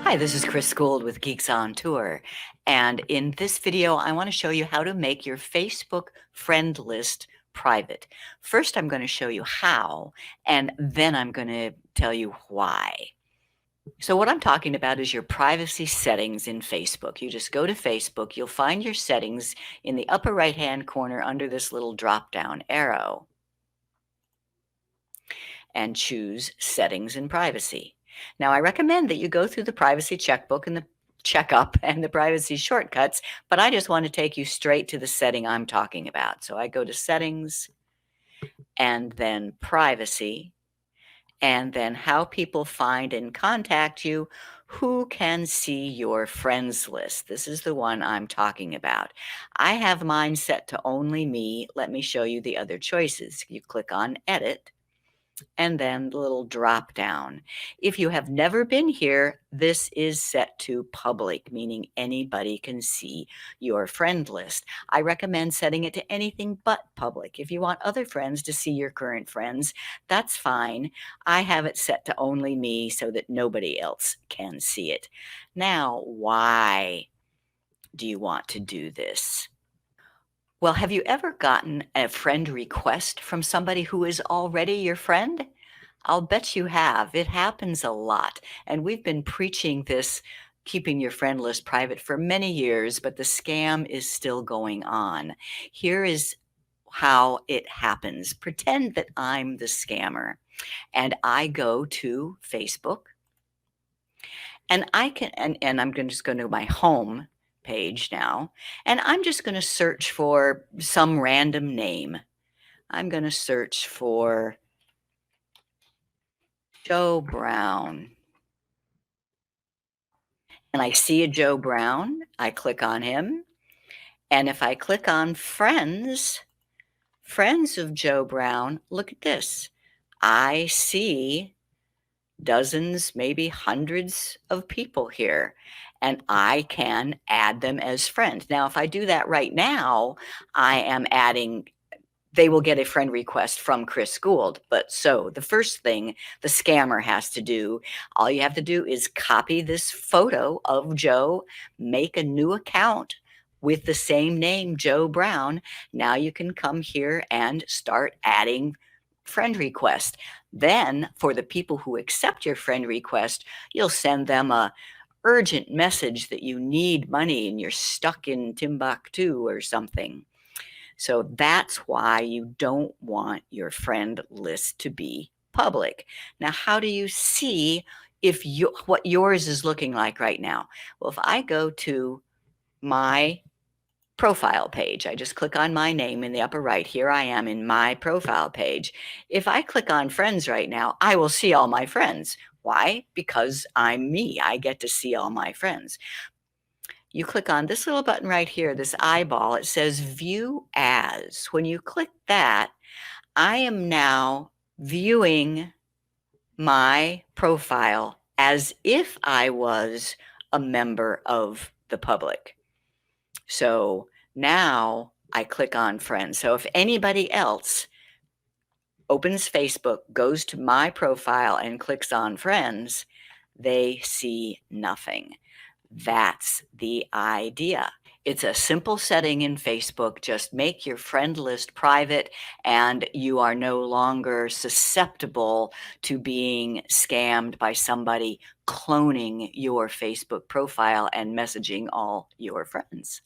Hi, this is Guld with Geeks On Tour. And in this video, I want to show you how to make your Facebook friend list private. First, I'm going to show you how, and then I'm going to tell you why. So what I'm talking about is your privacy settings in Facebook. You just go to Facebook, you'll find your settings in the upper right-hand corner under this little drop-down arrow, and choose Settings and Privacy. Now, I recommend that you go through the privacy checkbook and the checkup and the privacy shortcuts, but I just want to take you straight to the setting I'm talking about. So I go to Settings and then Privacy, and then how people find and contact you, who can see your friends list. This is the one I'm talking about. I have mine set to only me. Let me show you the other choices. You click on Edit, and then the little drop down. If you have never been here, this is set to public, meaning anybody can see your friend list. I recommend setting it to anything but public. If you want other friends to see your current friends, that's fine. I have it set to only me so that nobody else can see it. Now, why do you want to do this? Well, have you ever gotten a friend request from somebody who is already your friend? I'll bet you have. It happens a lot. And we've been preaching this, keeping your friend list private for many years, but the scam is still going on. Here is how it happens. Pretend that I'm the scammer and I go to Facebook and I'm just going to my home page now, and I'm just going to search for some random name. I'm going to search for Joe Brown. And I see a Joe Brown, I click on him. And if I click on friends of Joe Brown, look at this. I see dozens, maybe hundreds of people here, and I can add them as friends. Now, if I do that right now, I am adding, they will get a friend request from Guld. But so the first thing the scammer has to do, all you have to do is copy this photo of Joe, make a new account with the same name, Joe Brown. Now you can come here and start adding friend requests. Then for the people who accept your friend request, you'll send them a urgent message that you need money and you're stuck in Timbuktu or something. So that's why you don't want your friend list to be public. Now, how do you see what yours is looking like right now? Well, if I go to my profile page, I just click on my name in the upper right. Here I am in my profile page. If I click on friends right now, I will see all my friends. Why? Because I'm me. I get to see all my friends. You click on this little button right here, this eyeball, it says View As. When you click that, I am now viewing my profile as if I was a member of the public. So now I click on friends. So if anybody else opens Facebook, goes to my profile and clicks on friends, they see nothing. That's the idea. It's a simple setting in Facebook. Just make your friend list private and you are no longer susceptible to being scammed by somebody cloning your Facebook profile and messaging all your friends.